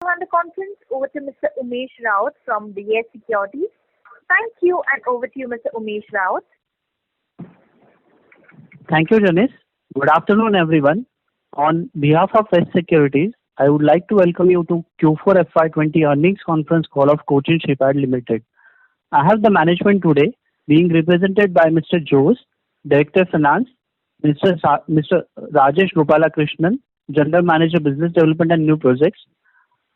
hand the conference over to Mr. Umesh Raut from the Yes Securities. Thank you, and over to you, Mr. Umesh Raut. Thank you, Janice. Good afternoon, everyone. On behalf of Yes Securities, I would like to welcome you to Q4 FY20 earnings conference call of Cochin Shipyard Limited. I have the management today being represented by Mr. Jose, Director Finance, Mr. Rajesh Gopalakrishnan, General Manager Business Development and New Projects.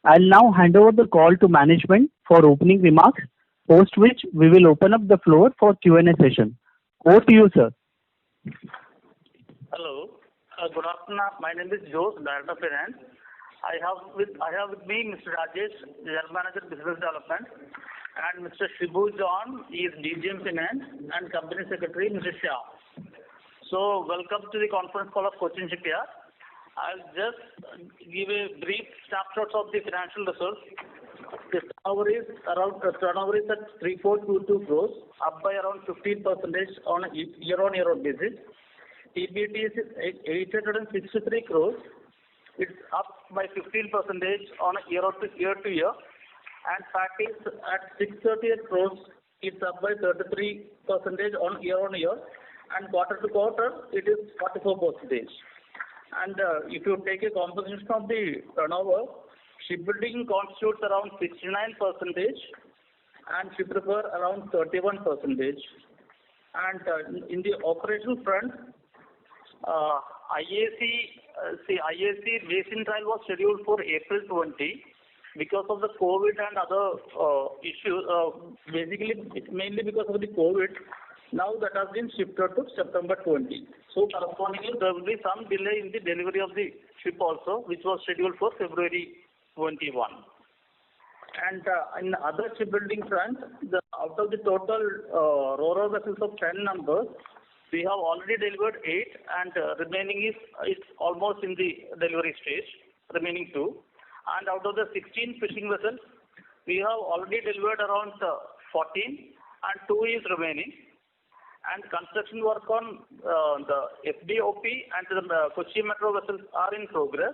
I'll now hand over the call to management for opening remarks, post which we will open up the floor for Q&A session. Over to you, sir. Hello. Good afternoon. My name is Jose, Director of Finance. I have with me Mr. Rajesh, General Manager Business Development, and Mr. Shibu John, he is DGM Finance, and Company Secretary Mr. Shah. So, welcome to the conference call of Cochin Shipyard. I'll just give a brief snapshot of the financial results. The turnover is at 3422 crores, up by around 15% on a year-on-year basis. PBT is 863 crores. It's up by 15% on a year-to-year. And PAT is at 638 crores. It's up by 33% on year-on-year. And quarter-to-quarter, it is 44%. And if you take a composition of the turnover, shipbuilding constitutes around 69% and ship repair around 31%. And in the operational front, IAC basin trial was scheduled for April 20 because of the COVID and other issues, mainly because of the COVID. Now that has been shifted to September 20. So correspondingly, there will be some delay in the delivery of the ship also, which was scheduled for February 21. And in other shipbuilding front, out of the total ro-ro vessels of 10 numbers, we have already delivered 8, and remaining is almost in the delivery stage, remaining 2. And out of the 16 fishing vessels, we have already delivered around 14, and 2 is remaining. And construction work on the FDOP and the Kochi Metro vessels are in progress.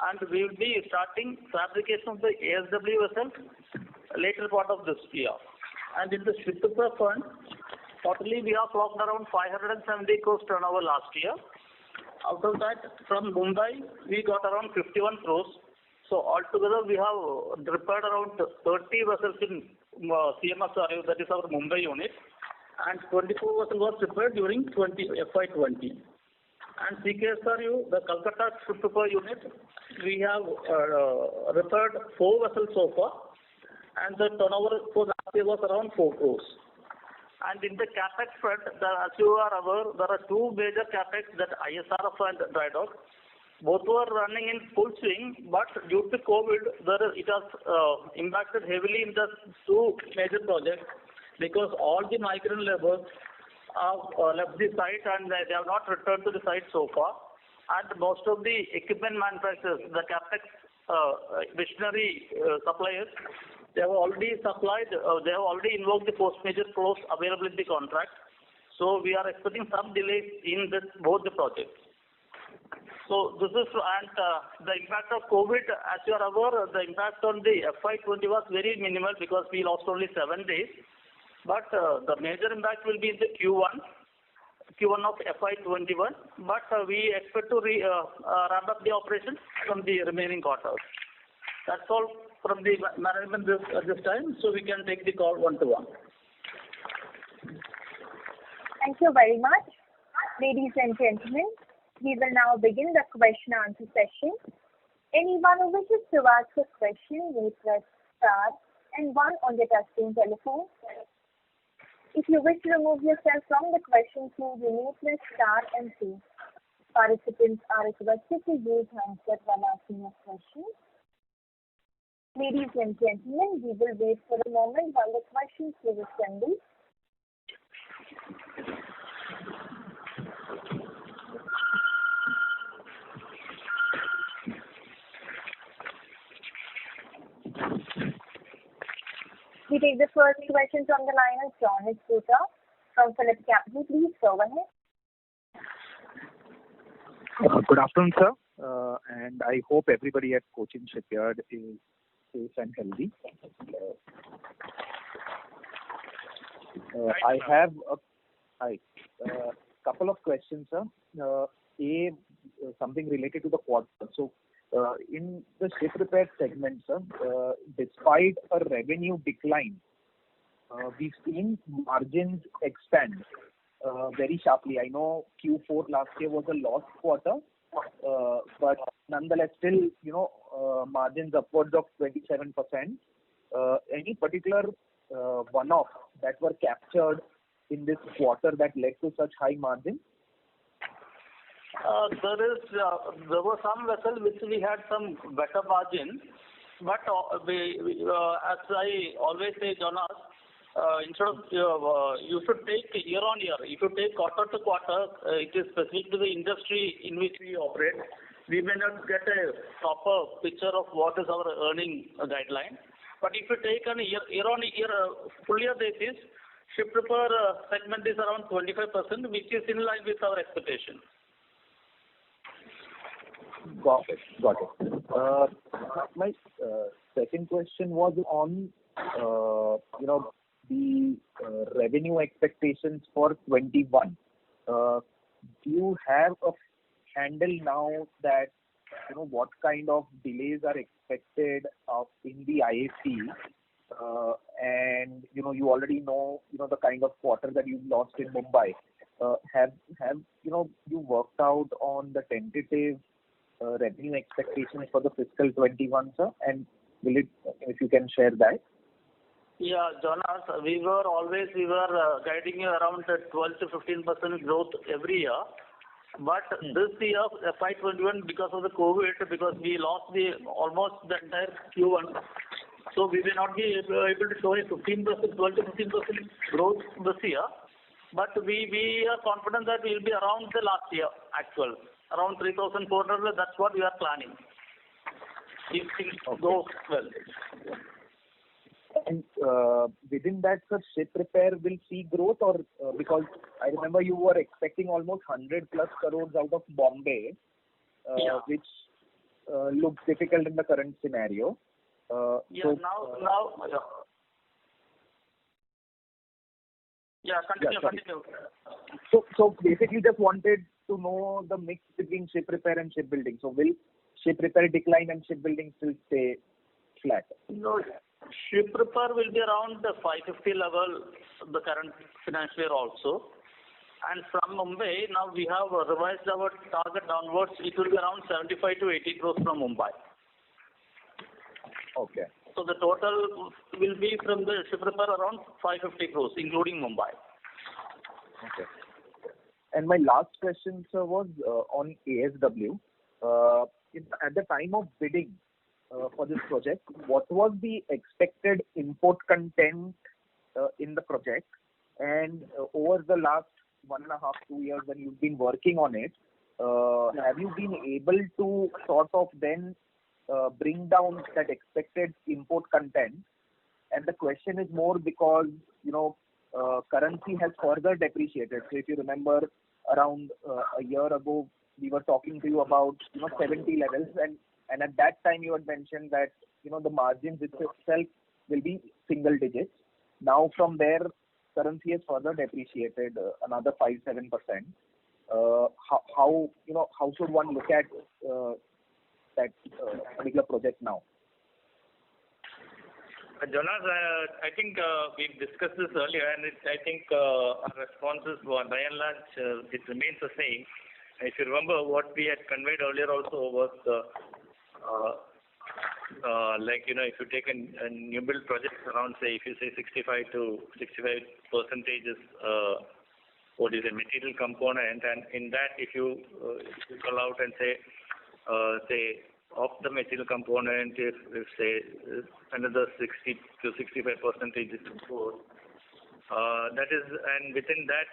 And we will be starting fabrication of the ASW vessels later part of this year. And in the ship repair fund, totally we have clocked around 570 crores turnover last year. Out of that, from Mumbai, we got around 51 crores. So altogether, we have repaired around 30 vessels in CMSRU, that is our Mumbai unit. And 24 vessels was repaired during FY20. And CKSRU, the Calcutta ship repair unit, we have repaired 4 vessels so far. And the turnover for last year was around 4 crores. And in the capex front, as you are aware, there are 2 major capex, that ISRF and Drydock. Both were running in full swing, but due to COVID, it has impacted heavily in the 2 major projects because all the migrant laborers have left the site and they have not returned to the site so far. And most of the equipment manufacturers, the capex machinery suppliers, they have already supplied, they have already invoked the force majeure clause available in the contract. So we are expecting some delays in both the projects. So this is, and the impact of COVID, as you are aware, the impact on the FY20 was very minimal because we lost only 7 days. But the major impact will be in the Q1 of FY21. But we expect to ramp up the operations from the remaining quarters. That's all from the management this time, so we can take the call one-to-one. Thank you very much. Ladies and gentlemen, we will now begin the question-answer session. Anyone who wishes to ask a question may press star and 1 on the touchtone telephone. If you wish to remove yourself from the question queue, you may press star and 2. Participants are requested to use handset while asking a question. Ladies and gentlemen, we will wait for a moment while the questions will assemble. We take the first question from the line of John Escuta from Phillip Capital. Please go ahead. Good afternoon, sir. and I hope everybody at Cochin Shipyard is safe and healthy. I have a couple of questions, sir. Something related to the quarter. So, in the ship repair segment, sir, despite a revenue decline, we've seen margins expand very sharply. I know Q4 last year was a lost quarter, but nonetheless, still, margins upwards of 27%. Any particular one-off that were captured in this quarter that led to such high margins? There were some vessels which we had some better margin, but as I always say, Jonas, instead of you should take year on year. If you take quarter to quarter, it is specific to the industry in which we operate. We may not get a proper picture of what is our earning guideline. But if you take on a year on year, full year basis, ship repair segment is around 25%, which is in line with our expectation. Got it. My second question was on the revenue expectations for 21. Do you have a handle now that what kind of delays are expected in the IAC, and you already know the kind of quarter that you've lost in Mumbai. Have you worked out on the tentative revenue expectations for the fiscal 21, sir? And if you can share that? Yeah, Jonas, we were guiding you around 12 to 15% growth every year. But this year, FY21, because of the COVID, because we lost almost the entire Q1, so we will not be able to show a 12 to 15% growth this year. But we are confident that we will be around the last year actual, around 3,400. That's what we are planning. If things go well. And within that, sir, ship repair will see growth, or because I remember you were expecting almost 100 plus crores out of Bombay, which looks difficult in the current scenario. Continue. So basically, just wanted to know the mix between ship repair and shipbuilding. So will ship repair decline and shipbuilding still stay flat? No. Ship repair will be around the 550 level the current financial year also. And from Mumbai, now we have revised our target downwards. It will be around 75 to 80 crores from Mumbai. Okay. So the total will be from the ship repair around 550 crores, including Mumbai. Okay. And my last question, sir, was on ASW. At the time of bidding for this project, what was the expected import content in the project? And over the last 1.5, 2 years when you've been working on it, have you been able to sort of then bring down that expected import content? And the question is more because, currency has further depreciated. So if you remember, around a year ago, we were talking to you about 70 levels, and at that time you had mentioned that the margins itself will be single digits. Now from there, currency has further depreciated another 5-7%. How should one look at that particular project now? Jonas, I think we've discussed this earlier, and I think our responses were by and large it remains the same. If you remember, what we had conveyed earlier also was if you take a new build project around, say, if you say 65% is what is a material component, and in that if you call out and say of the material component, if say another 60 to 65% is import, that is, and within that,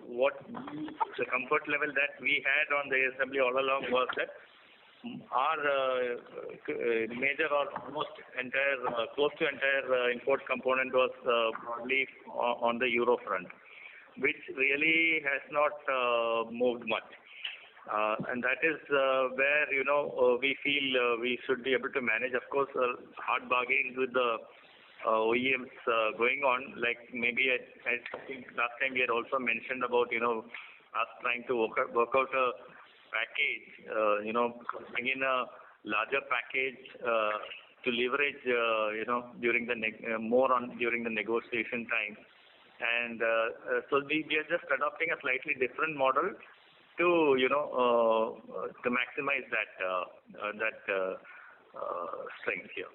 what the comfort level that we had on the ASW all along was that our major or almost entire, close to entire import component was broadly on the euro front, which really has not moved much. And that is where, we feel we should be able to manage. Of course, hard bargaining with the OEMs going on. Like maybe I think last time we had also mentioned about, us trying to work out a package, bring in a larger package to leverage, during the during the negotiation time. And so we are just adopting a slightly different model to to maximize that strength here.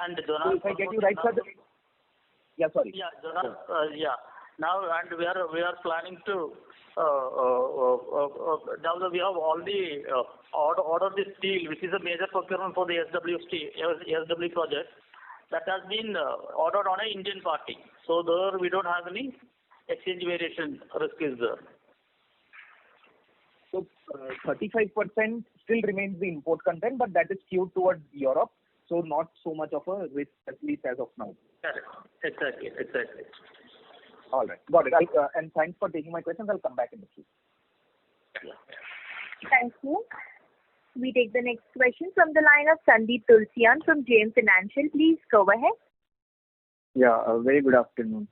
And So Jonas, if I get you right, sir. Yeah, sorry. yeah, Jonas, yeah. Now, and we are planning to now that we have already ordered the steel, which is a major procurement for the SW project, that has been ordered on an Indian party. So there we don't have any exchange variation risk is there. So 35% still remains the import content, but that is skewed towards Europe. So not so much of a risk, at least as of now. Correct. Exactly. All right. Got it. And thanks for taking my questions. I'll come back in the queue. Thank you. We take the next question from the line of Sandeep Tulsian from JM Financial. Please go ahead. Yeah, very good afternoon.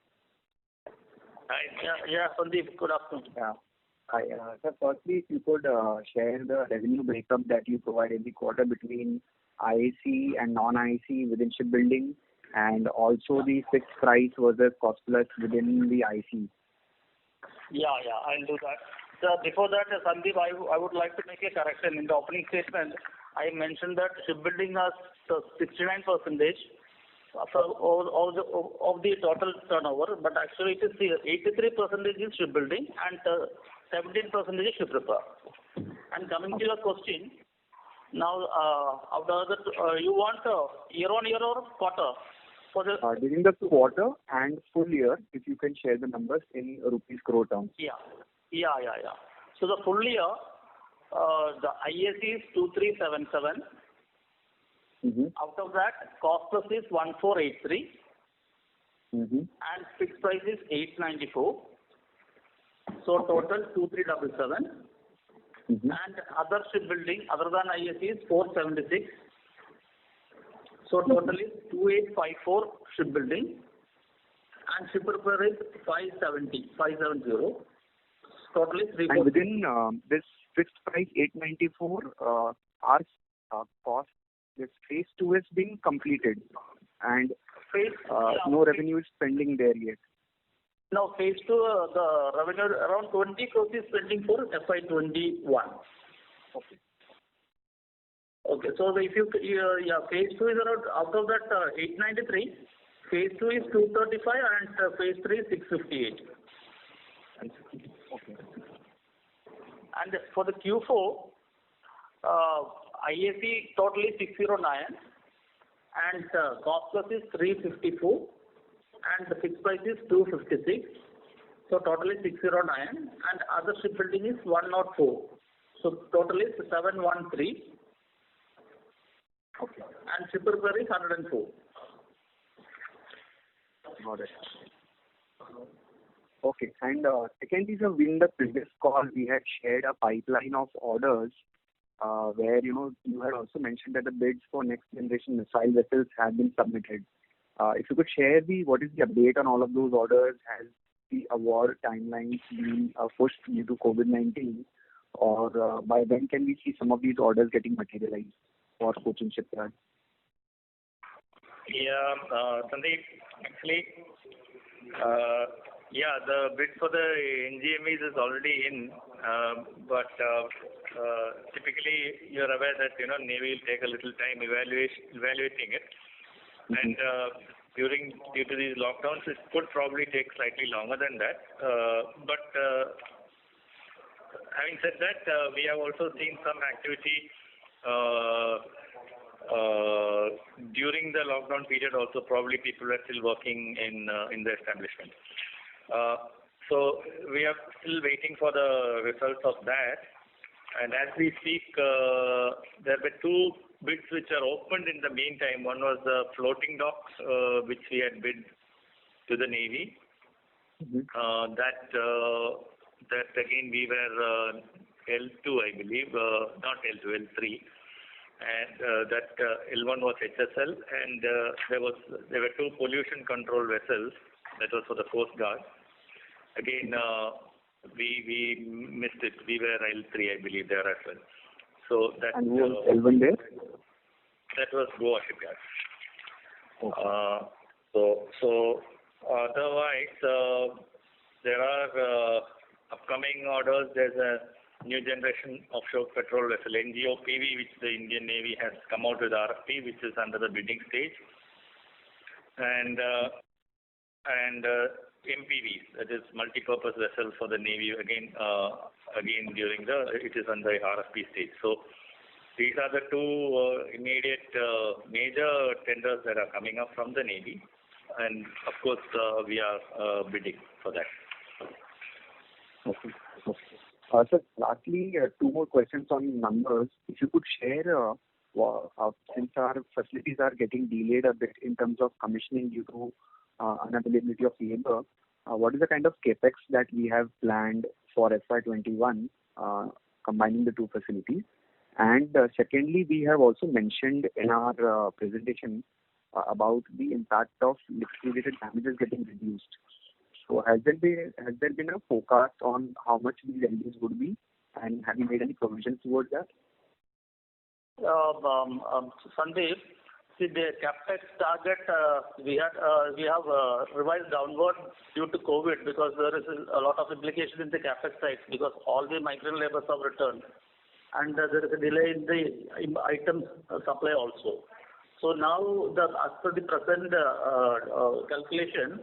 Hi. Yeah, Sandeep. Good afternoon. Yeah. Hi. So firstly, if you could share the revenue breakup that you provide every quarter between IAC and non-IAC within shipbuilding, and also the fixed price versus cost plus within the IC. Yeah, I'll do that. So before that, Sandeep, I would like to make a correction. In the opening statement, I mentioned that shipbuilding has 69% of the total turnover, but actually it is 83% is shipbuilding and 17% is ship repair. And coming to your question, now you want year-on-year or quarter? For the During the quarter and full year, if you can share the numbers in rupees crore terms. Yeah. So the full year, the IAC is 2377. Out of that, cost plus is 1483. And fixed price is 894. So total 2377. And other shipbuilding other than IAC is 476. So total is 2854 shipbuilding. And ship repair is 570. Total is 340. And within this fixed price 894, our cost, this phase 2 is being completed, and no revenue is pending there yet. No, phase 2, the revenue around 20 crores is pending for FY21. Okay, so if you, phase 2 is around, out of that 893, phase 2 is 235 and phase 3 is 658. Okay. And for the Q4, IAC total is 609 and cost plus is 354 and the fixed price is 256. So total is 609 and other shipbuilding is 104. So total is 713. Okay. And ship repair is 104. Got it. Okay. And secondly, sir, in the previous call, we had shared a pipeline of orders where, you had also mentioned that the bids for next generation missile vessels have been submitted. If you could share what is the update on all of those orders? Has the award timelines been pushed due to COVID-19? Or by when can we see some of these orders getting materialized for Cochin Shipyard? Yeah, Sandeep, actually, the bid for the NGMEs is already in, but typically you're aware that, Navy will take a little time evaluating it. And due to these lockdowns, it could probably take slightly longer than that. But having said that, we have also seen some activity during the lockdown period. Also, probably people are still working in the establishment. So we are still waiting for the results of that. And as we speak, there were two bids which are opened in the meantime. One was the floating docks, which we had bid to the Navy. That again we were L2, I believe, not L2, L3. And that L1 was HSL, and there were two pollution control vessels. That was for the Coast Guard. Again, we missed it. We were L3, I believe, there as well. So that. And who was L1 there? That was Goa Shipyard. Okay. So otherwise, there are upcoming orders. There's a new generation offshore patrol vessel, NGOPV, which the Indian Navy has come out with RFP, which is under the bidding stage. And MPVs, that is multi-purpose vessel for the Navy, again it is under RFP stage. So these are the two immediate major tenders that are coming up from the Navy, and of course we are bidding for that. Okay. Sir, lastly, two more questions on numbers. If you could share, since our facilities are getting delayed a bit in terms of commissioning due to unavailability of labor, what is the kind of capex that we have planned for FY21, combining the two facilities? And secondly, we have also mentioned in our presentation about the impact of liquidated damages getting reduced. So has there been a forecast on how much these LDs would be, and have you made any provisions towards that? Sandeep, see the capex target we have revised downward due to COVID, because there is a lot of implication in the capex side, because all the migrant laborers have returned, and there is a delay in the item supply also. So now, as per the present calculation,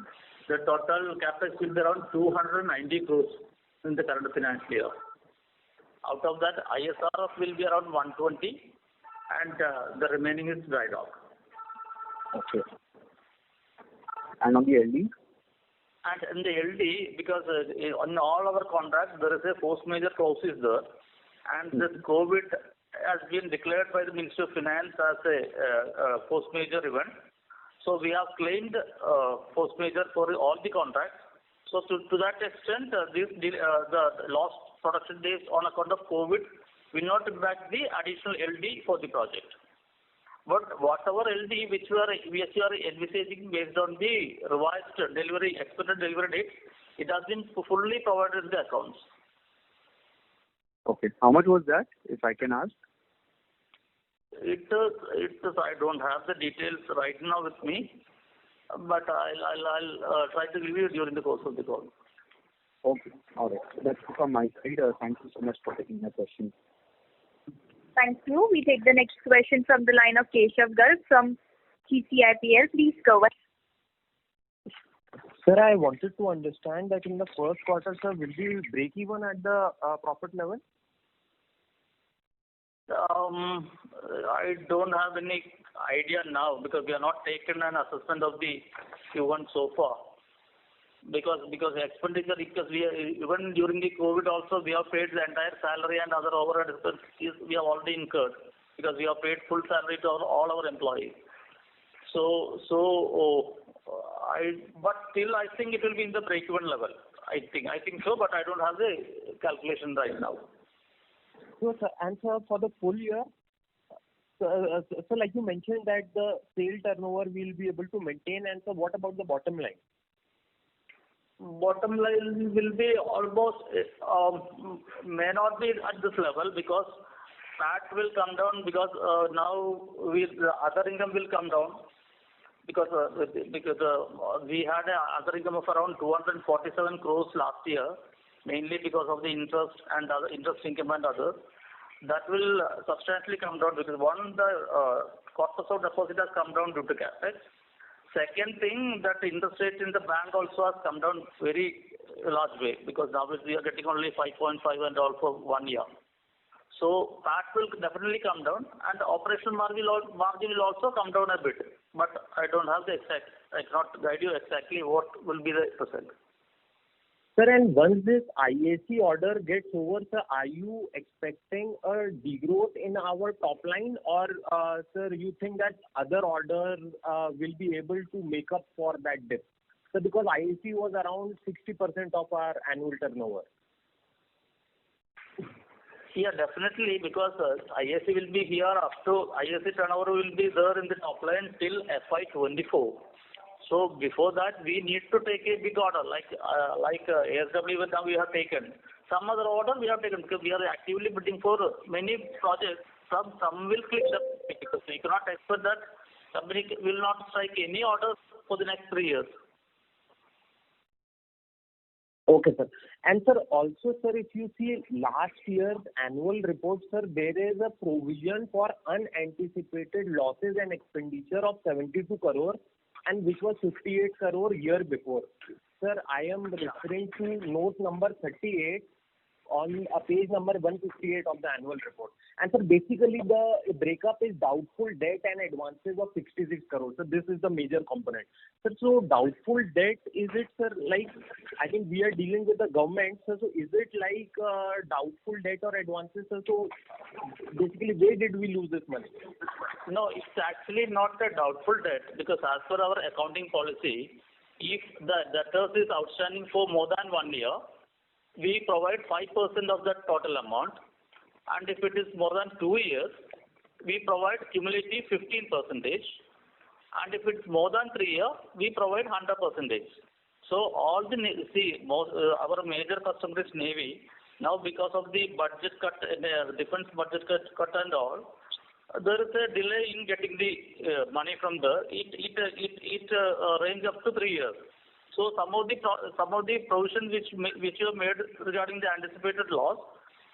the total capex will be around 290 crores in the current financial year. Out of that, ISRF will be around 120, and the remaining is dry dock. Okay. And on the LD? And in the LD, because on all our contracts, there is a force majeure clause is there, and this COVID has been declared by the Ministry of Finance as a force majeure event. So we have claimed force majeure for all the contracts. So to that extent, the lost production days on account of COVID will not impact the additional LD for the project. But whatever LD which we are envisaging based on the revised expected delivery date, it has been fully provided in the accounts. Okay. How much was that, if I can ask? It is. I don't have the details right now with me, but I'll try to give you during the course of the call. Okay. All right. That's from my side. Thank you so much for taking my question. Thank you. We take the next question from the line of Keshav Garg from GCIPL. Please go ahead. Sir, I wanted to understand that in the first quarter, sir, will we break even at the profit level? I don't have any idea now, because we have not taken an assessment of the Q1 so far. Because expenditure, because even during the COVID also, we have paid the entire salary and other overhead expenses we have already incurred, because we have paid full salary to all our employees. But still I think it will be in the break-even level. I think so, but I don't have the calculation right now. So, sir, and sir, for the full year, so like you mentioned that the sale turnover will be able to maintain, and so what about the bottom line? Bottom line will be almost, may not be at this level, because PAT will come down, because now the other income will come down, because we had other income of around 247 crores last year, mainly because of the interest and other interest income and others. That will substantially come down, because one, the cost of deposit has come down due to capex. Second thing, that interest rate in the bank also has come down very large way, because now we are getting only 5.5 and all for 1 year. So PAT will definitely come down, and the operational margin will also come down a bit. But I don't have the exact. I cannot guide you exactly what will be the percent. Sir, and once this IAC order gets over, sir, are you expecting a degrowth in our top line, or sir, you think that other orders will be able to make up for that dip? So because IAC was around 60% of our annual turnover. Yeah, definitely, because IAC will be here up to IAC turnover will be there in the top line till FY24. So before that, we need to take a big order like ASW now we have taken. Some other order we have taken because we are actively bidding for many projects. Some will click the because we cannot expect that company will not strike any orders for the next 3 years. Okay, sir. And sir, also, sir, if you see last year's annual report, sir, there is a provision for unanticipated losses and expenditure of 72 crore, and which was 58 crore year before. Sir, I am referring to note number 38 on page number 158 of the annual report. And sir, basically the breakup is doubtful debt and advances of 66 crore. So this is the major component. Sir, so doubtful debt, is it, sir, like, I think we are dealing with the government, sir, so is it like doubtful debt or advances, sir? So basically, where did we lose this money? No, it's actually not a doubtful debt because as per our accounting policy, if the debtors is outstanding for more than 1 year, we provide 5% of the total amount, and if it is more than 2 years, we provide cumulative 15%, and if it's more than 3 years, we provide 100%. So all the our major customer is Navy. Now because of the budget cut, defense budget cut and all, there is a delay in getting the money from there. It range up to 3 years. So some of the provisions which you have made regarding the anticipated loss,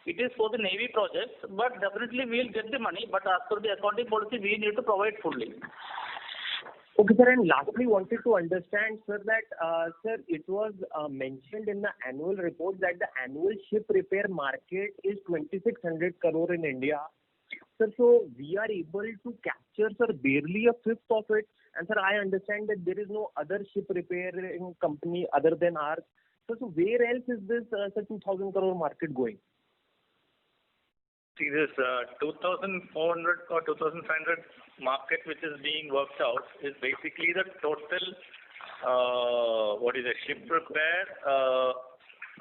it is for the Navy projects, but definitely we will get the money. But as per the accounting policy, we need to provide fully. Okay, sir. And lastly, wanted to understand, sir, that sir, it was mentioned in the annual report that the annual ship repair market is 2,600 crore in India. Sir, so we are able to capture, sir, barely a fifth of it. And sir, I understand that there is no other ship repairing company other than ours. So where else is this 2,000 crore market going? See, this 2,400 or 2,500 market which is being worked out is basically the total, ship repair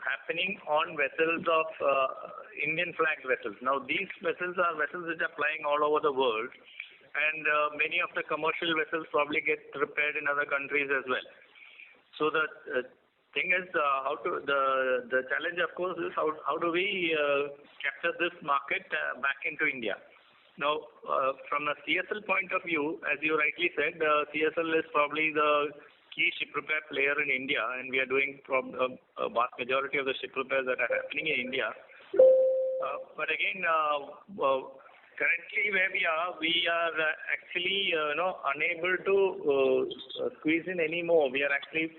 happening on vessels of Indian flagged vessels. Now, these vessels are vessels which are plying all over the world, and many of the commercial vessels probably get repaired in other countries as well. So the thing is, the challenge, of course, is how do we capture this market back into India? Now, from a CSL point of view, as you rightly said, CSL is probably the key ship repair player in India, and we are doing a vast majority of the ship repairs that are happening in India. But again, currently where we are actually unable to squeeze in any more. We are actually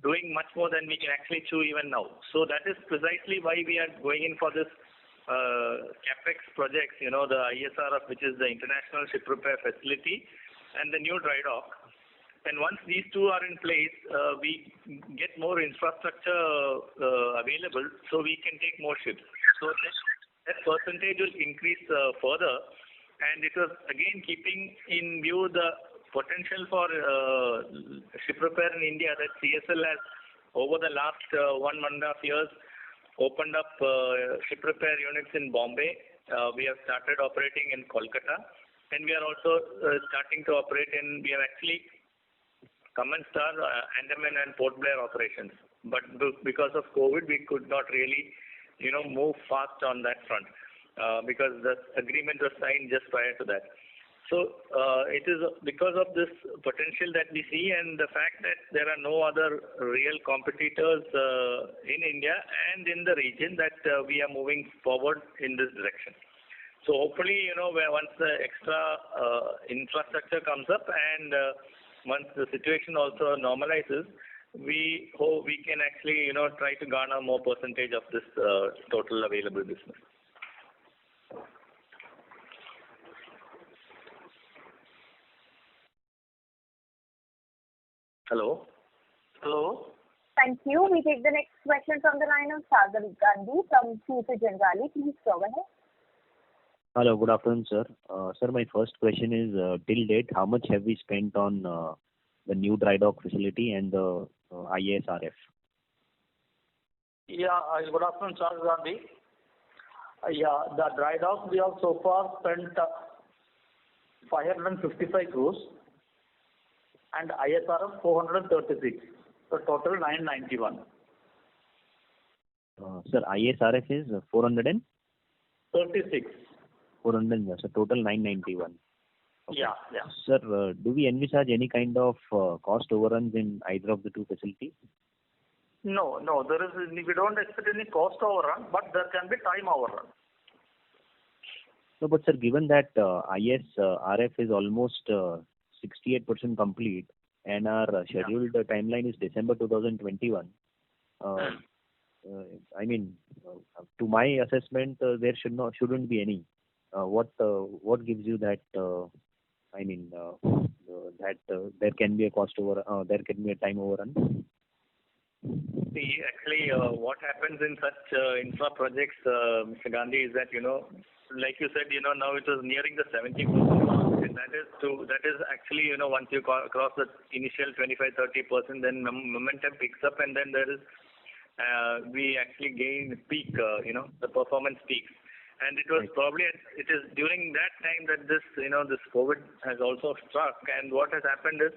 doing much more than we can actually chew even now. So that is precisely why we are going in for this capex projects. The ISRF, which is the International Ship Repair Facility, and the new dry dock. And once these two are in place, we get more infrastructure available, so we can take more ships. So that percentage will increase further, and it was again keeping in view the potential for ship repair in India that CSL has over the last 1.5 years opened up ship repair units in Bombay. We have started operating in Kolkata, and we are also starting to operate we have actually commenced our Andaman and Port Blair operations. But because of COVID, we could not really, move fast on that front because the agreement was signed just prior to that. So it is because of this potential that we see and the fact that there are no other real competitors in India and in the region that we are moving forward in this direction. So hopefully, where once the extra infrastructure comes up and once the situation also normalizes, we hope we can actually, try to garner more percentage of this total available business. Hello? Thank you. We take the next question from the line of Sagar Gandhi from Future Generali. Please go ahead. Hello, good afternoon, sir. Sir, my first question is, till date, how much have we spent on the new dry dock facility and the ISRF? Yeah, good afternoon, Sagar Gandhi. Yeah, the dry dock we have so far spent 555 crores and ISRF 436. So total 991. Sir, ISRF is 400 and 36. 400, so total 991. Okay. Yeah. Sir, do we envisage any kind of cost overruns in either of the two facilities? No, we don't expect any cost overrun, but there can be time overrun. No, but sir, given that ISRF is almost 68% complete and our scheduled timeline is December 2021, I mean, to my assessment, there shouldn't be any. What gives you that? That there can be a there can be a time overrun. See, actually, what happens in such infra projects, Mr. Gandhi, is that like you said, now it is nearing the 70% mark, and that is actually once you cross the initial 25-30%, then momentum picks up, and then there is we actually gain peak. The performance peaks. And it was probably it is during that time that this COVID has also struck. And what has happened is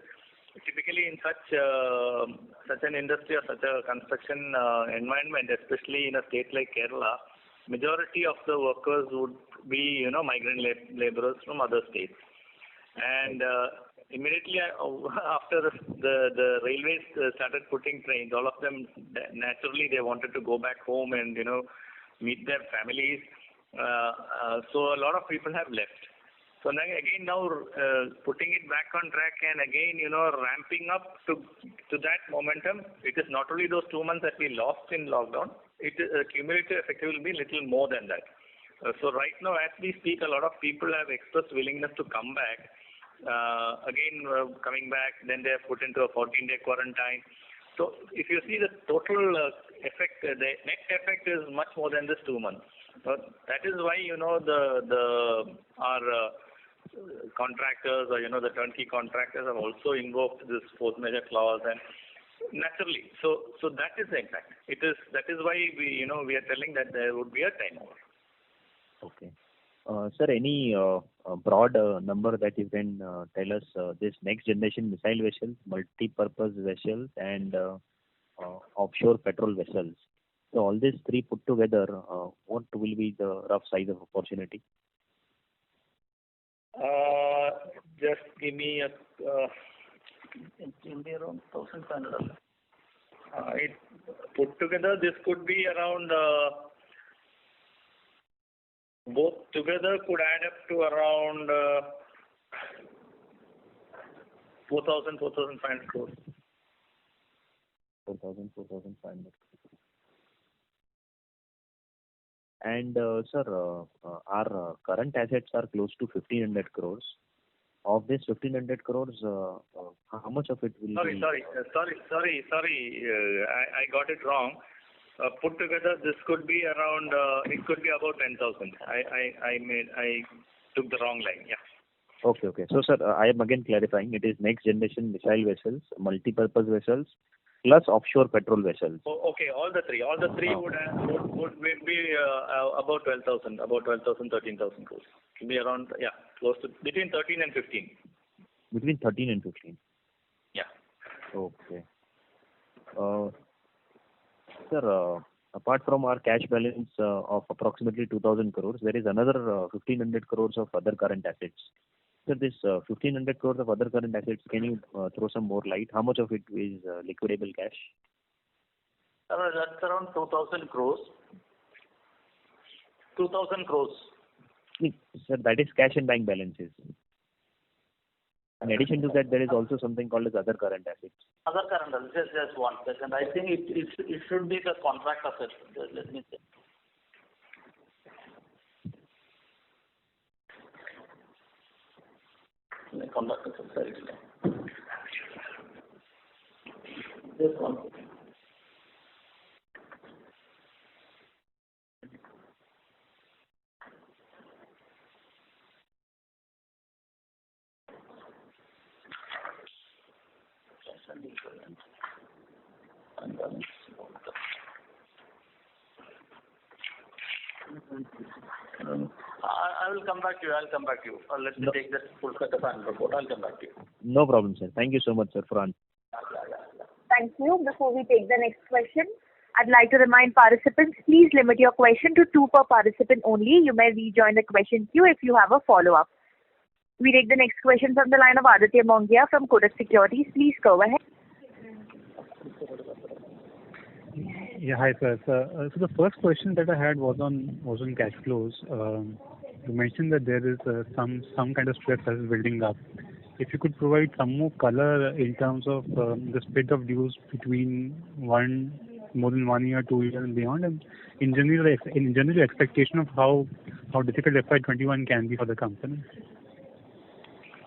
typically in such an industry or such a construction environment, especially in a state like Kerala, majority of the workers would be migrant laborers from other states. And immediately after the railways started putting trains, all of them naturally they wanted to go back home and meet their families. So a lot of people have left. So now putting it back on track and again ramping up to that momentum. It is not only those 2 months that we lost in lockdown. It is cumulative effect will be little more than that. So right now as we speak, a lot of people have expressed willingness to come back. Coming back, then they are put into a 14-day quarantine. So if you see the total effect, the net effect is much more than this 2 months. So that is why our contractors or the turnkey contractors have also invoked this force majeure clause, and naturally, so that is the impact. That is why we are telling that there would be a time over. Okay. Sir, any broad number that you can tell us, this next generation missile vessels, multi-purpose vessels, and offshore patrol vessels? So all these three put together, what will be the rough size of opportunity? Just give me it will be around 1,500. It put together, this could be around. Both together could add up to around 4,500 crores. 4,500. And sir, our current assets are close to 1,500 crores. Of this 1,500 crores, how much of it will be? Sorry. I got it wrong. Put together, this could be around. It could be about 10,000. I took the wrong line. Yeah. Okay. So sir, I am again clarifying. It is next generation missile vessels, multi-purpose vessels, plus offshore patrol vessels. Oh, okay. All the three would be about 12,000, 13,000 crores. It will be around close to between 13 and 15. Between 13 and 15. Yeah. Okay. Sir, apart from our cash balance of approximately 2,000 crores, there is another 1,500 crores of other current assets. Sir, this 1,500 crores of other current assets, can you throw some more light? How much of it is liquidable cash? That's around 2,000 crores. 2,000 crores. Sir, that is cash and bank balances. In addition to that, there is also something called as other current assets. Other current assets, just 1 second. I think it should be the contract assets. Let me see. The contract assets, sorry. Just 1 second. I will come back to you. Let me take that full set of annual report. I'll come back to you. No problem, sir. Thank you so much, sir, for answering. Thank you. Before we take the next question, I'd like to remind participants, please limit your question to 2 per participant only. You may rejoin the question queue if you have a follow-up. We take the next question from the line of Aditya Mongia from Kotak Securities. Please go ahead. Yeah, hi, sir. So the first question that I had was on cash flows. You mentioned that there is some kind of stress that is building up. If you could provide some more color in terms of the split of dues between more than 1 year, 2 years, and beyond, and in general, expectation of how difficult FY21 can be for the company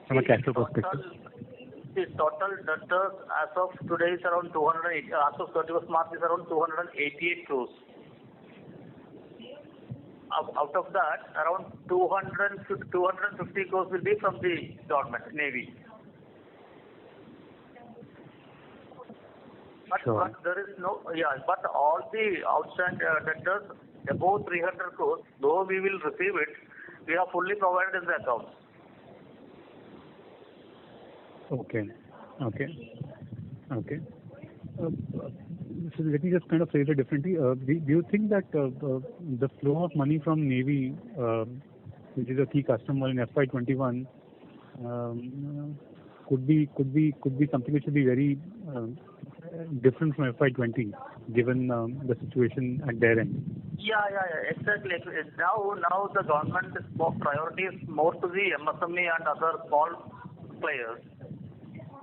from a cash flow perspective. The total debtors as of today is around 208. As of 31st March is around 288 crores. Out of that, around 250 crores will be from the government, Navy. But there is no, but all the outstanding debtors above 300 crores, though we will receive it, we have fully provided in the accounts. Okay. So let me just kind of phrase it differently. Do you think that the flow of money from Navy, which is a key customer in FY21, could be something which will be very different from FY20, given the situation at their end? Yeah, exactly. Now the government priority is more to the MSME and other small players.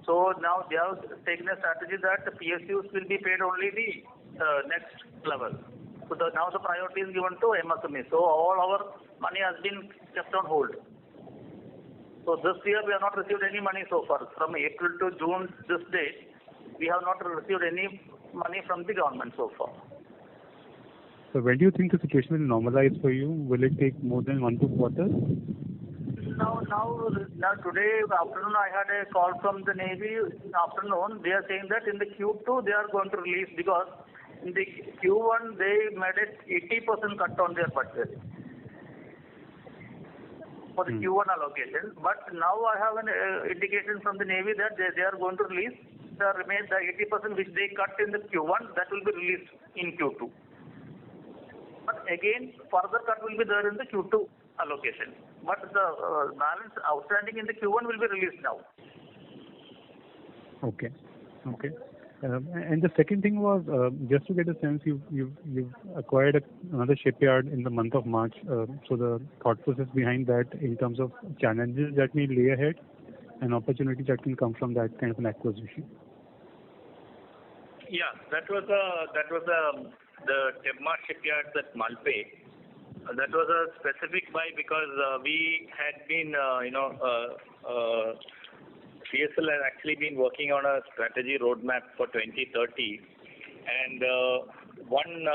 So now they have taken a strategy that the PSUs will be paid only the next level. So now the priority is given to MSME. So all our money has been kept on hold. So this year we have not received any money so far. From April to June, this date, we have not received any money from the government so far. So when do you think the situation will normalize for you? Will it take more than 1 to 2 quarters? Now today afternoon I had a call from the Navy afternoon. They are saying that in the Q2 they are going to release, because in the Q1 they made it 80% cut on their budget for the Q1 allocation. But now I have an indication from the Navy that they are going to release the 80% which they cut in the Q1, that will be released in Q2. But again, further cut will be there in the Q2 allocation. But the balance outstanding in the Q1 will be released now. Okay. And the second thing was, just to get a sense, you've acquired another shipyard in the month of March. So the thought process behind that, in terms of challenges that may lay ahead and opportunities that can come from that kind of an acquisition. Yeah, that was the Tebma shipyard at Malpe. That was a specific buy because we had been, CSL has actually been working on a strategy roadmap for 2030, and one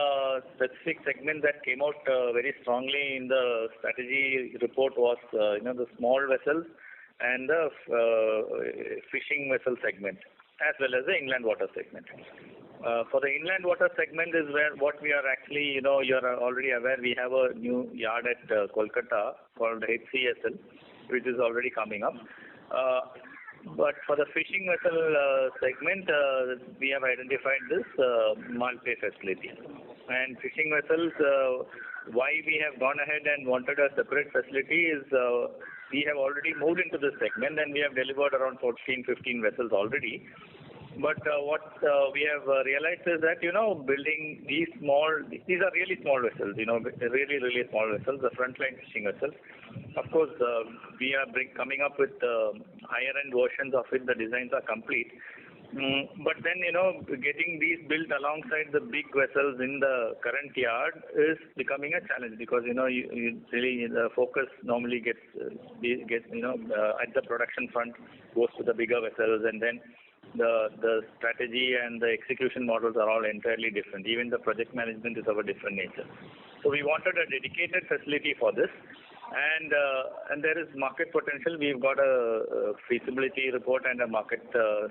specific segment that came out very strongly in the strategy report was, the small vessels and the fishing vessel segment, as well as the inland water segment. For the inland water segment is where what we are actually, you are already aware, we have a new yard at Kolkata called HCSL, which is already coming up. But for the fishing vessel segment, we have identified this Malpe facility. And fishing vessels, why we have gone ahead and wanted a separate facility is we have already moved into this segment and we have delivered around 14-15 vessels already. But what we have realized is that, building these are really small vessels, really, really small vessels, the frontline fishing vessels. Of course, we are coming up with higher end versions of it. The designs are complete. But then, getting these built alongside the big vessels in the current yard is becoming a challenge, because, you really, the focus normally gets at the production front goes to the bigger vessels, and then the strategy and the execution models are all entirely different. Even the project management is of a different nature. So we wanted a dedicated facility for this. And there is market potential. We've got a feasibility report and a market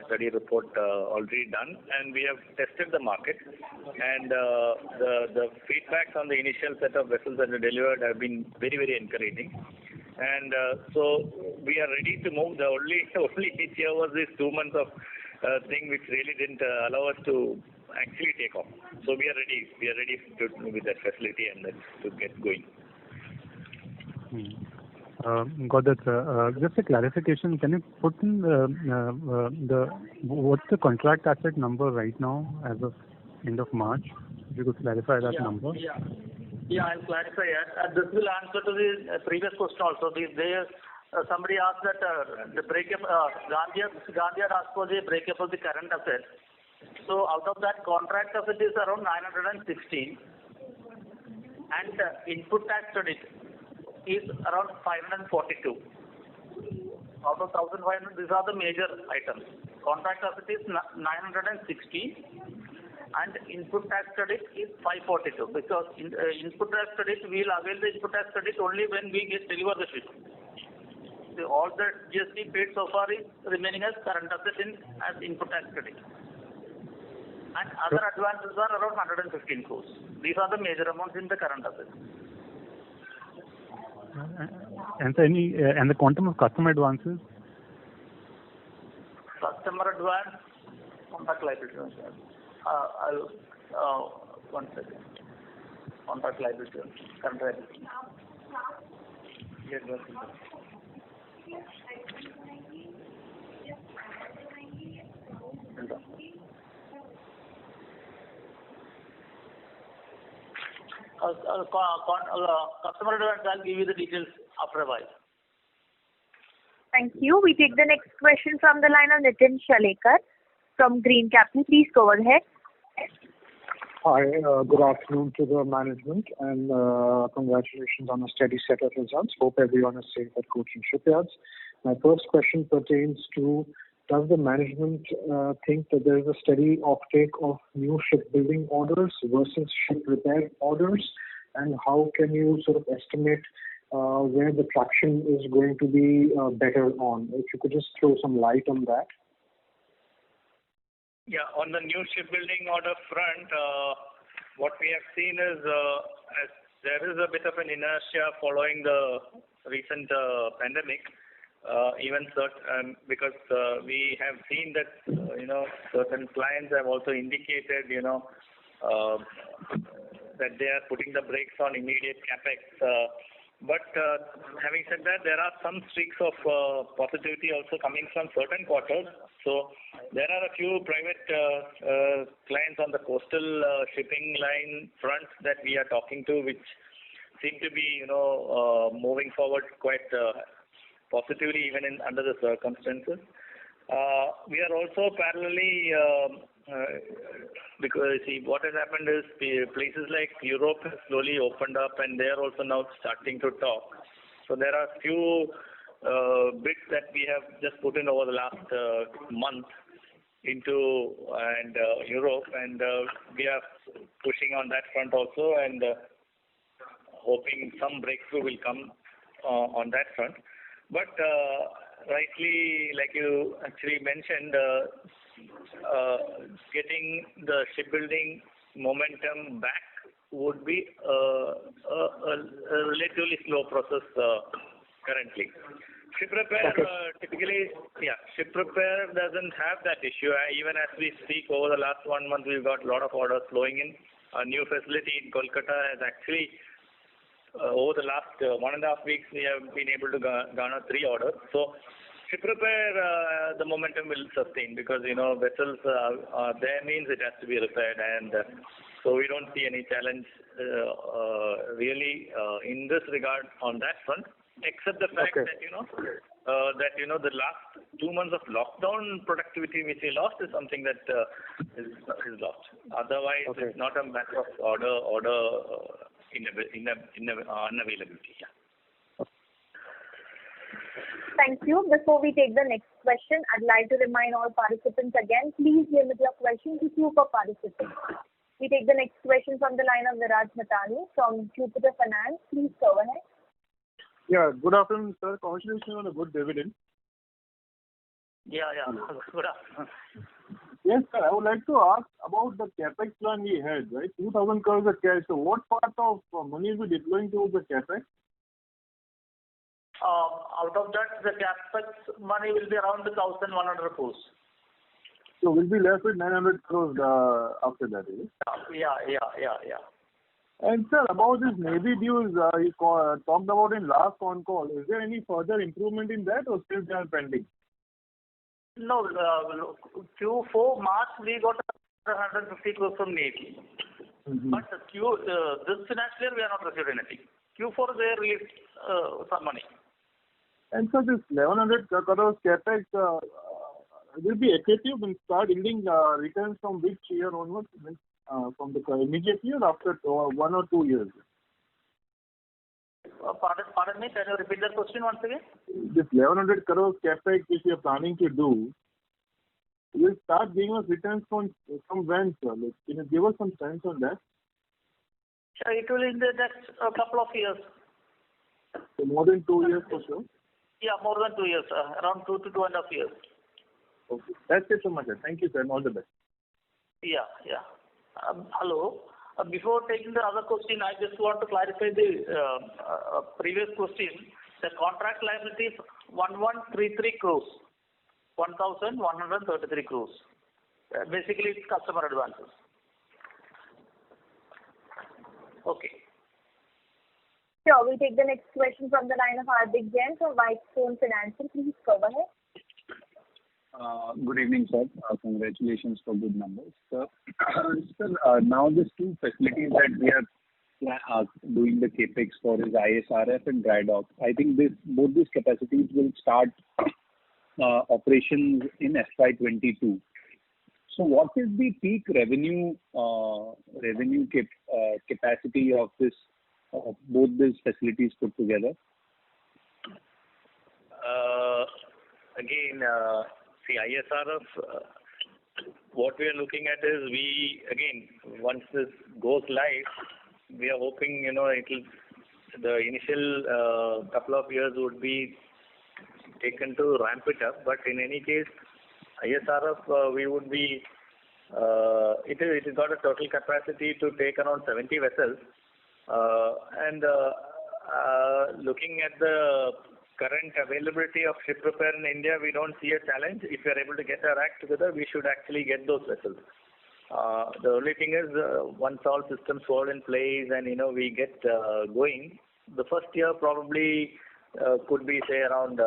study report already done, and we have tested the market. And the feedbacks on the initial set of vessels that were delivered have been very, very encouraging. And so we are ready to move. The only hitch here was this 2 months of thing which really didn't allow us to actually take off. So we are ready. We are ready to with that facility and to get going. Got that, sir. Just a clarification. Can you put in what's the contract asset number right now as of end of March? If you could clarify that number. Yeah, I'll clarify it. This will answer to the previous question also. Somebody asked that the breakup. Gandhi had asked for the breakup of the current assets. So out of that, contract asset is around 916, and input tax credit is around 542. Out of 1,500, these are the major items. Contract asset is 960, and input tax credit is 542. Because input tax credit, we will avail the input tax credit only when we deliver the ship. So all the GST paid so far is remaining as current asset as input tax credit. And other advances are around 115 crores. These are the major amounts in the current asset. And the quantum of customer advances? Customer advance, contract liability. One second. Contract liability, current liability. Customer advance, I'll give you the details after a while. Thank you. We take the next question from the line of Nitin Shalekar from Green Capital. Please go ahead. Hi, good afternoon to the management, and congratulations on a steady set of results. Hope everyone is safe at Cochin Shipyards. My first question pertains to, does the management think that there is a steady offtake of new shipbuilding orders versus ship repair orders? And how can you sort of estimate where the traction is going to be better on? If you could just throw some light on that. Yeah, on the new shipbuilding order front, what we have seen is as there is a bit of an inertia following the recent pandemic. Because we have seen that certain clients have also indicated that they are putting the brakes on immediate capex. But having said that, there are some streaks of positivity also coming from certain quarters. So there are a few private clients on the coastal shipping line front that we are talking to, which seem to be moving forward quite positively even under the circumstances. We are also parallelly because see what has happened is places like Europe have slowly opened up, and they are also now starting to talk. So there are few bids that we have just put in over the last month into Europe, and we are pushing on that front also, and hoping some breakthrough will come on that front. But rightly, like you actually mentioned, getting the shipbuilding momentum back would be a relatively slow process currently. Ship repair ship repair doesn't have that issue. Even as we speak, over the last 1 month, we've got a lot of orders flowing in. A new facility in Kolkata has actually over the last 1.5 weeks, we have been able to garner 3 orders. So ship repair, the momentum will sustain because, vessels are there means it has to be repaired. And so we don't see any challenge really in this regard on that front, except the fact that, the last 2 months of lockdown productivity which we lost is something that is lost. Otherwise, it's not a matter of order unavailability. Yeah. Thank you. Before we take the next question, I'd like to remind all participants again, please limit your questions to 2 per participant. We take the next question from the line of Viraj Mithani from Jupiter Finance. Please go ahead. Yeah, good afternoon, sir. Congratulations on a good dividend. Yeah. Good afternoon. Yes, sir. I would like to ask about the capex plan we had, right? 2,000 crores of cash. So what part of money will be deploying towards the capex? Out of that, the capex money will be around 1,100 crores. So we'll be left with 900 crores after that, is it? Yeah. And sir, about this Navy dues you talked about in last phone call, is there any further improvement in that or still they are pending? No, Q4 March we got 150 crores from Navy. But this financial year we are not received anything. Q4 they released some money. And so this 1,100 crores capex will be effective and start yielding returns from which year onwards? From the immediate year after 1 or 2 years? Pardon me, can you repeat that question once again? This 1,100 crores capex which you are planning to do, will start giving us returns from when, sir? Like, can you give us some sense on that? It will in the next couple of years. So more than 2 years for sure? Yeah, more than 2 years, around 2 to 2.5 years. Okay, that's it so much, sir. Thank you, sir, and all the best. Yeah. Hello. Before taking the other question, I just want to clarify the previous question. The contract liability is 1,133 crores. 1,133 crores. Basically, it's customer advances. Okay. Sure, we'll take the next question from the line of Hardik Jain from Whitestone Financial. Please go ahead. Good evening, sir. Congratulations for good numbers. Sir, now these two facilities that we are doing the capex for is ISRF and dry dock. I think both these capacities will start operations in FY22. So what is the peak revenue capacity of both these facilities put together? Again, see, ISRF, what we are looking at is once this goes live, we are hoping, the initial couple of years would be taken to ramp it up. But in any case, ISRF, we would be, it has got a total capacity to take around 70 vessels. Looking at the current availability of ship repair in India, we don't see a challenge. If we are able to get our act together, we should actually get those vessels. The only thing is, once all systems fall in place and we get going, the first year probably could be say around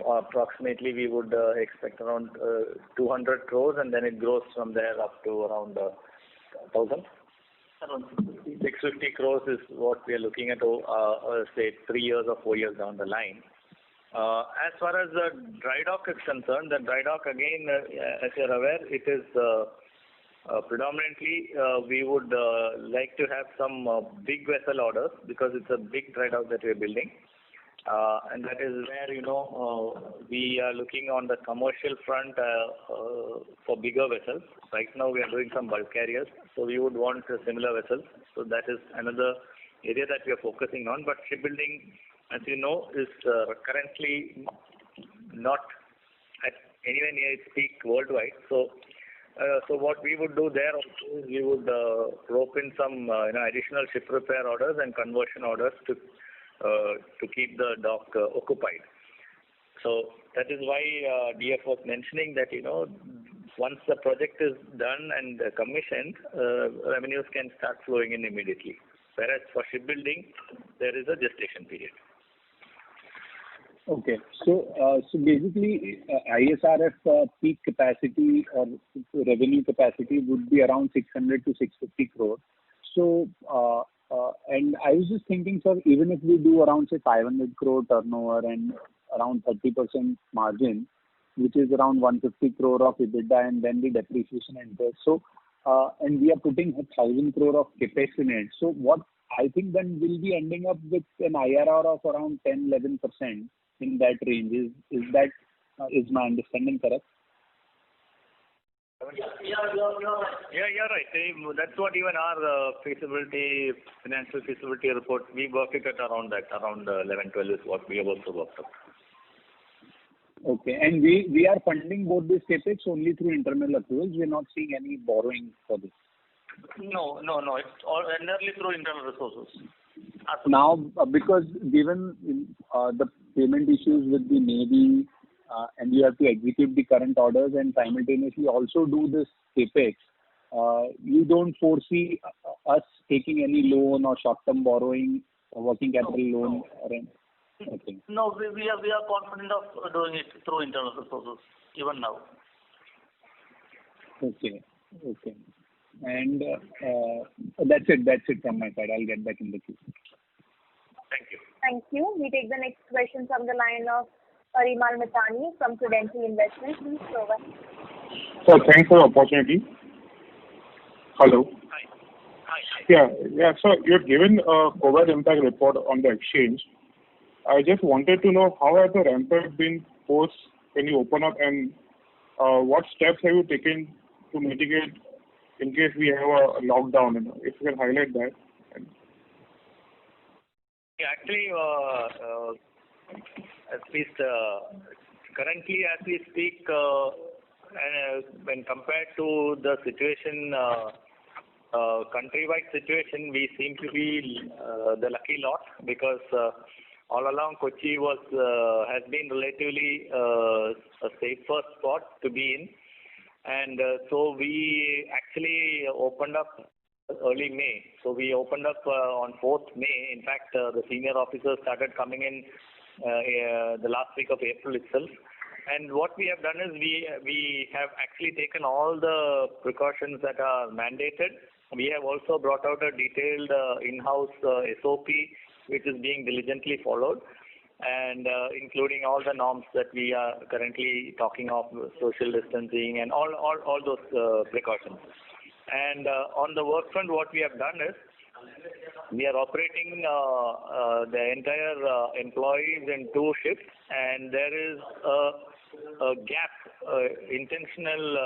approximately we would expect around 200 crores, and then it grows from there up to around 1,000. 650 crores is what we are looking at, say 3 years or 4 years down the line. As far as the dry dock is concerned, the dry dock again, as you're aware, it is predominantly we would like to have some big vessel orders because it's a big dry dock that we're building. And that is where, we are looking on the commercial front for bigger vessels. Right now we are doing some bulk carriers, so we would want similar vessels. So that is another area that we are focusing on. But shipbuilding, as you know, is currently not at anywhere near its peak worldwide. So what we would do there also is we would rope in some additional ship repair orders and conversion orders to keep the dock occupied. So that is why DF was mentioning that once the project is done and commissioned, revenues can start flowing in immediately. Whereas for shipbuilding, there is a gestation period. Okay, so basically ISRF peak capacity or revenue capacity would be around 600 to 650 crores. So and I was just thinking, sir, even if we do around say 500 crore turnover and around 30% margin, which is around 150 crore of EBITDA, and then the depreciation and interest. So and we are putting 1,000 crore of capex in it. So what I think then we'll be ending up with an IRR of around 10-11% in that range. Is my understanding correct? You're right. That's what even our financial feasibility report, we work it at around 11, 12 is what we have also worked out. Okay. And we are funding both these CapEx only through internal accruals. We're not seeing any borrowing for this. No. It's all entirely through internal resources. Now, because given the payment issues with the Navy, and you have to execute the current orders and simultaneously also do this CapEx, you don't foresee us taking any loan or short-term borrowing or working capital loan or anything? Okay. No, we are confident of doing it through internal resources even now. Okay. And that's it from my side. I'll get back in the queue. Thank you. Thank you. We take the next question from the line of Parimal Mithani from Prudential Investments. Please go ahead. Sir, thanks for the opportunity. Hello. Hi. Yeah. So you've given a COVID impact report on the exchange. I just wanted to know how has the ramp-up been post when you open up, and what steps have you taken to mitigate in case we have a lockdown? If you can highlight that. Yeah, actually, at least currently as we speak, when compared to the situation, countrywide situation, we seem to be the lucky lot because all along Kochi has been relatively a safer spot to be in, and so we actually opened up early May. So we opened up on 4th May. In fact, the senior officers started coming in the last week of April itself. And what we have done is we have actually taken all the precautions that are mandated. We have also brought out a detailed in-house SOP, which is being diligently followed, and including all the norms that we are currently talking of, social distancing and all those precautions. And on the work front, what we have done is we are operating the entire employees in 2 shifts, and there is a gap, intentional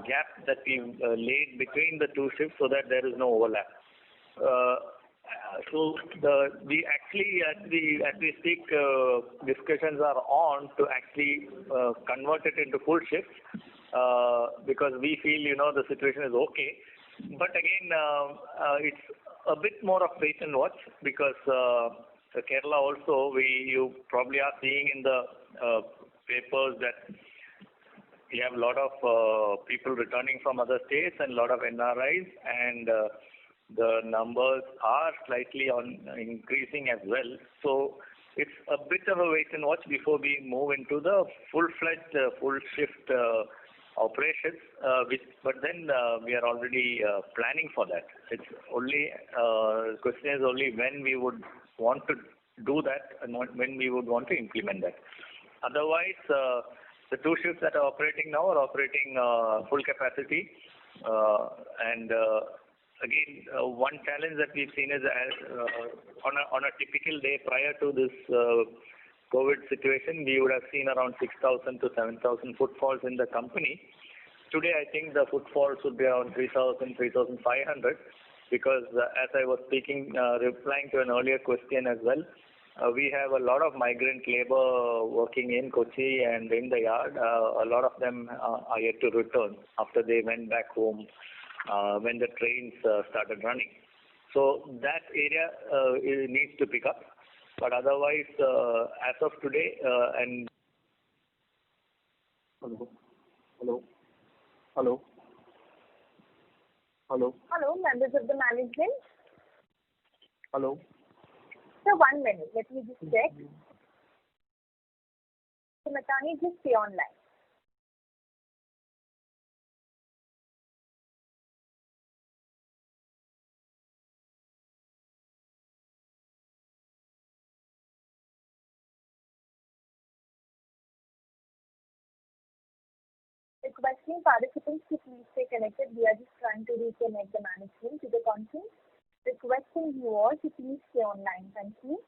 gap that we laid between the 2 shifts so that there is no overlap. So we actually, as we speak, discussions are on to actually convert it into full shifts because we feel the situation is okay. But again, it's a bit more of wait and watch because Kerala also, you probably are seeing in the papers that we have a lot of people returning from other states and a lot of NRIs, and the numbers are slightly increasing as well. So it's a bit of a wait and watch before we move into the full-fledged, full shift operations, but then we are already planning for that. It's only the question is only when we would want to do that and when we would want to implement that. Otherwise, the 2 shifts that are operating now are operating full capacity, and again, one challenge that we've seen is on a typical day prior to this COVID situation, we would have seen around 6,000 to 7,000 footfalls in the company. Today, I think the footfalls would be around 3,000, 3,500 because as I was speaking, replying to an earlier question as well, we have a lot of migrant labor working in Kochi and in the yard. A lot of them are yet to return after they went back home when the trains started running. So that area needs to pick up. But otherwise, as of today, and Hello, members of the management. Hello. Sir, 1 minute. Let me just check. So, Mithani, just stay online. Requesting participants to please stay connected. We are just trying to reconnect the management to the conference. Requesting you all to please stay online. Thank you.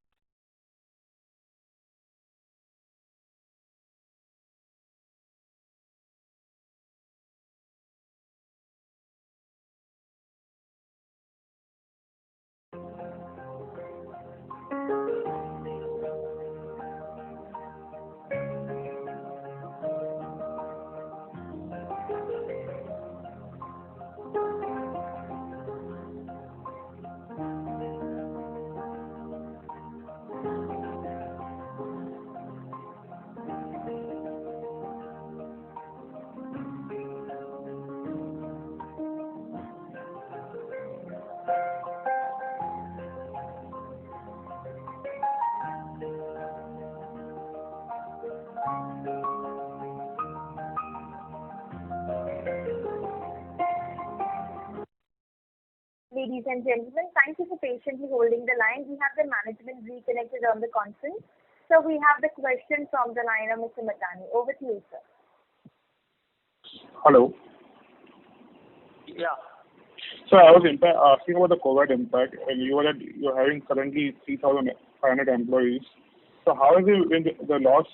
Ladies and gentlemen, thank you for patiently holding the line. We have the management reconnected on the conference. So we have the question from the line of Mr. Matani. Over to you, sir. Hello. Yeah. So I was asking about the COVID impact, and you're having currently 3,500 employees. So how is it in the loss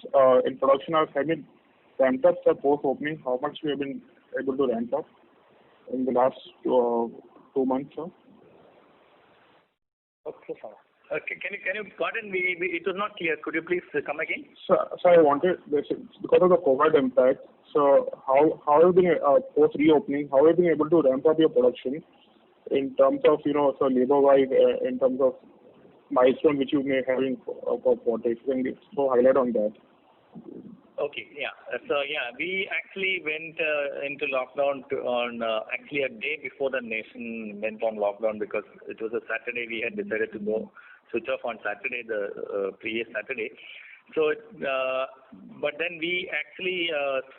in production hours have been ramped up post opening? How much we have been able to ramp up in the last 2 months, sir? Okay, sir. Okay, can you pardon me? It was not clear. Could you please come again? So I wanted this because of the COVID impact. So how have you been post reopening? How have you been able to ramp up your production in terms of so labor wise, in terms of milestone which you may having for quarter? Can you highlight on that? Okay, yeah. So yeah, we actually went into lockdown on actually a day before the nation went on lockdown because it was a Saturday. We had decided to go switch off on Saturday, the previous Saturday. So, but then we actually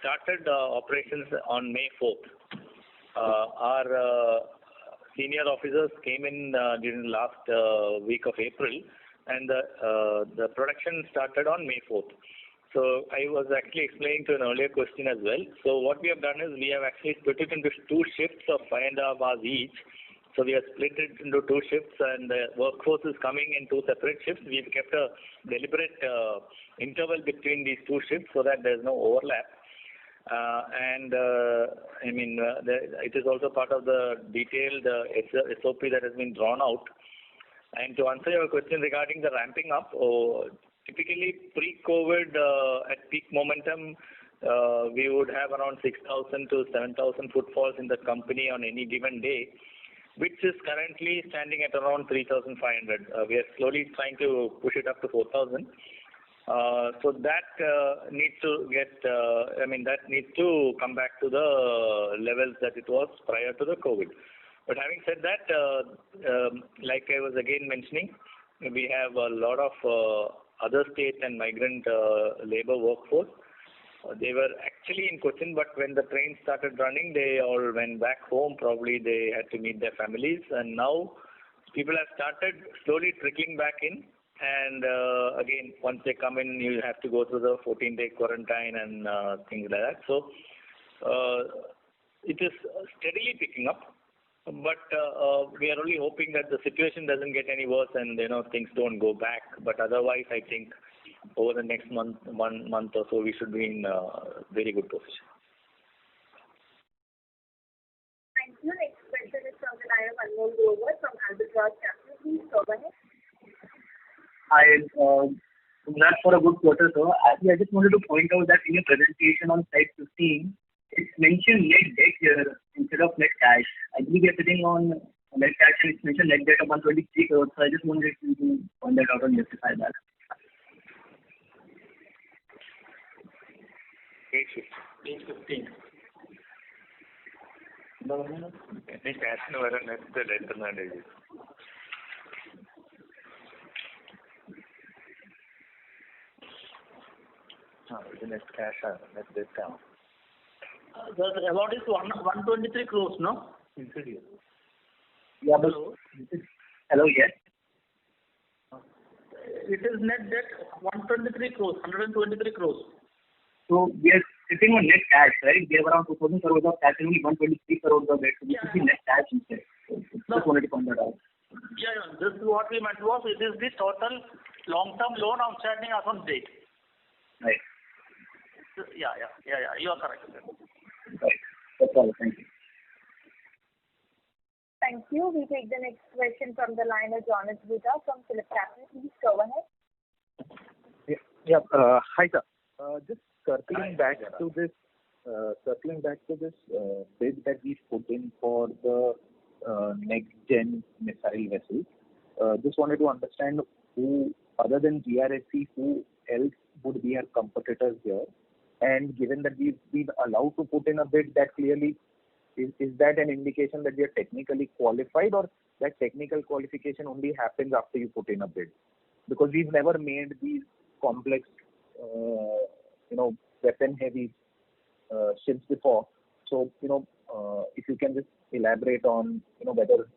started operations on May 4th. Our senior officers came in during the last week of April, and the production started on May 4th. So I was actually explaining to an earlier question as well. So what we have done is we have actually split it into 2 shifts of 5.5 hours each. So we have split it into 2 shifts, and the workforce is coming in 2 separate shifts. We've kept a deliberate interval between these 2 shifts so that there's no overlap. It is also part of the detailed SOP that has been drawn out. And to answer your question regarding the ramping up, typically pre-COVID at peak momentum, we would have around 6,000 to 7,000 footfalls in the company on any given day, which is currently standing at around 3,500. We are slowly trying to push it up to 4,000. So that needs to that needs to come back to the levels that it was prior to the COVID. But having said that, like I was again mentioning, we have a lot of other state and migrant labor workforce. They were actually in Cochin, but when the train started running, they all went back home. Probably they had to meet their families, and now people have started slowly trickling back in. And again, once they come in, you have to go through the 14-day quarantine and things like that. So it is steadily picking up. But we are only hoping that the situation doesn't get any worse and things don't go back. But otherwise, I think over the next month or so, we should be in a very good position. Thank you. Next question is from the line of Anmol Grover from Albatross Capital. Please go ahead. Hi, congrats for a good quarter, sir. Actually, I just wanted to point out that in your presentation on slide 15, it's mentioned net debt here instead of net cash. I believe you're sitting on net cash and it's mentioned net debt of 123 crores. So I just wanted you to point that out and justify that. Page 15. Net cash net debt. The net cash net debt down. The amount is 123 crores, no? Yeah, but hello, yes. It is net debt 123 crores, 123 crores. So we are sitting on net cash, right? We have around 2,000 crores of cash and only 123 crores of debt. So this is the net cash instead. So just wanted to point that out. Yeah. This is what we meant was it is the total long-term loan outstanding as on date. Right. Yeah. You are correct. Right. That's all. Thank you. Thank you. We take the next question from the line of Jonas Bhutta from PhillipCapital. Please go ahead. Yeah. Hi, sir. Just circling back to this bid that we put in for the next gen missile vessels. Just wanted to understand who, other than GRSC, who else would be our competitors here? And given that we've been allowed to put in a bid, that clearly is that an indication that we are technically qualified, or that technical qualification only happens after you put in a bid? Because we've never made these complex, weapon-heavy ships before. So, if you can just elaborate on, whether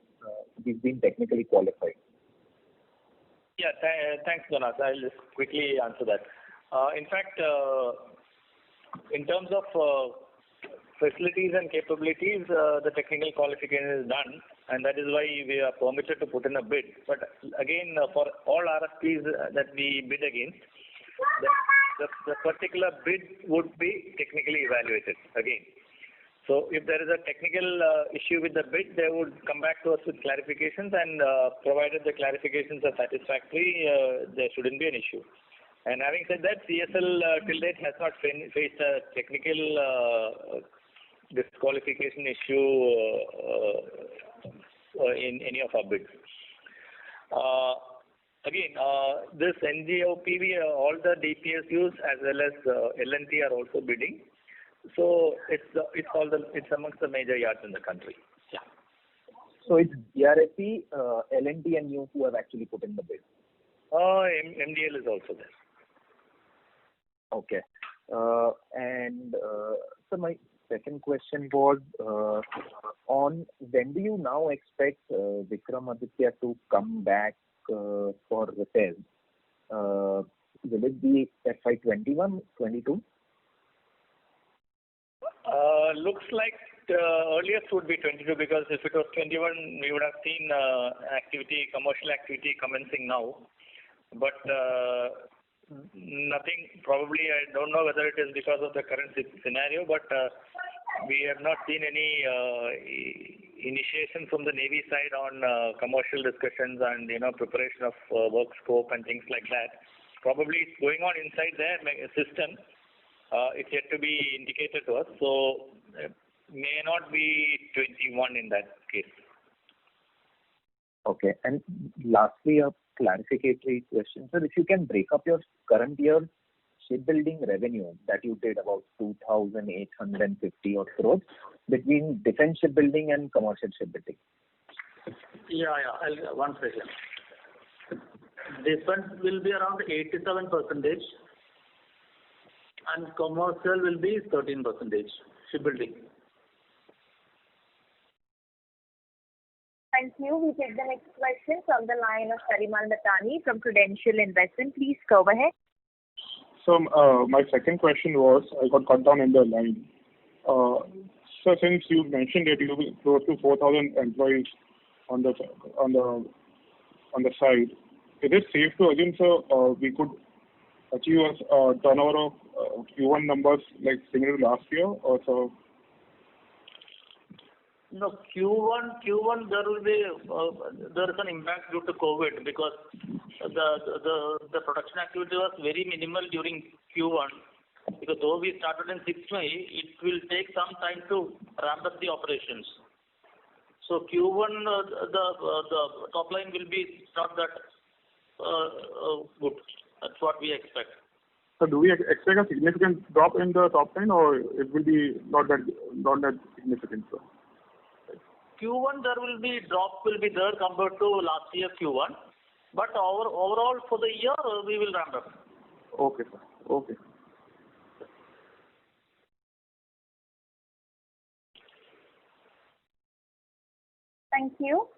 we've been technically qualified? Yeah, thanks, Jonas. I'll just quickly answer that. In fact, in terms of facilities and capabilities, the technical qualification is done, and that is why we are permitted to put in a bid. But again, for all RFPs that we bid against, the particular bid would be technically evaluated again. So if there is a technical issue with the bid, they would come back to us with clarifications, and provided the clarifications are satisfactory, there shouldn't be an issue. And having said that, CSL till date has not faced a technical disqualification issue in any of our bids. Again, this NGOPV, all the DPSUs as well as L&T are also bidding. So it's amongst the major yards in the country. Yeah. So it's DRSE, L&T, and you who have actually put in the bid. MDL is also there. Okay. So my second question was on when do you now expect Vikramaditya to come back for repairs? Will it be FY21, 22? Looks like earliest would be 22, because if it was 21, we would have seen commercial activity commencing now. But nothing, probably, I don't know whether it is because of the current scenario, but we have not seen any initiation from the Navy side on commercial discussions and preparation of work scope and things like that. Probably it's going on inside their system. It's yet to be indicated to us, so may not be 21 in that case. Okay. And lastly, a clarificatory question. Sir, if you can break up your current year shipbuilding revenue that you did about 2,850 odd crores between defense shipbuilding and commercial shipbuilding. Yeah. One second. Defense will be around 87%, and commercial will be 13%, shipbuilding. Thank you. We take the next question from the line of Parimal Natani from Prudential Investment. Please go ahead. So my second question was, I got cut down in the line. So since you mentioned that you will close to 4,000 employees on the side, is it safe to assume, sir, we could achieve a turnover of Q1 numbers like similar to last year, or so? No, Q1 there will be there is an impact due to COVID, because the production activity was very minimal during Q1. Because though we started in 6 May, it will take some time to ramp up the operations. So Q1 the top line will be not that good. That's what we expect. So do we expect a significant drop in the top line, or it will be not that significant, sir? Q1 drop will be there compared to last year Q1, but overall for the year we will ramp up. Okay, sir. Okay. Thank you.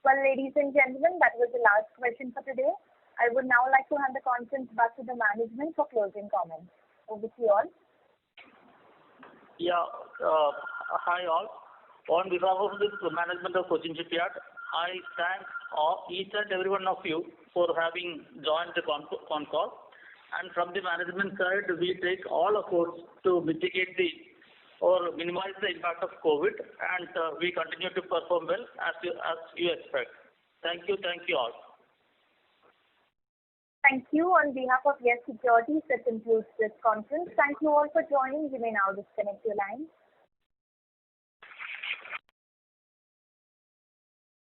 Well, ladies and gentlemen, that was the last question for today. I would now like to hand the conference back to the management for closing comments. Over to you all. Yeah. Hi all. On behalf of the management of Cochin Shipyard, I thank each and every one of you for having joined the con call. And from the management side, we take all efforts to mitigate or minimize the impact of COVID, and we continue to perform well as you expect. Thank you all. Thank you. On behalf of Yes Securities, that concludes this conference. Thank you all for joining. You may now disconnect your lines.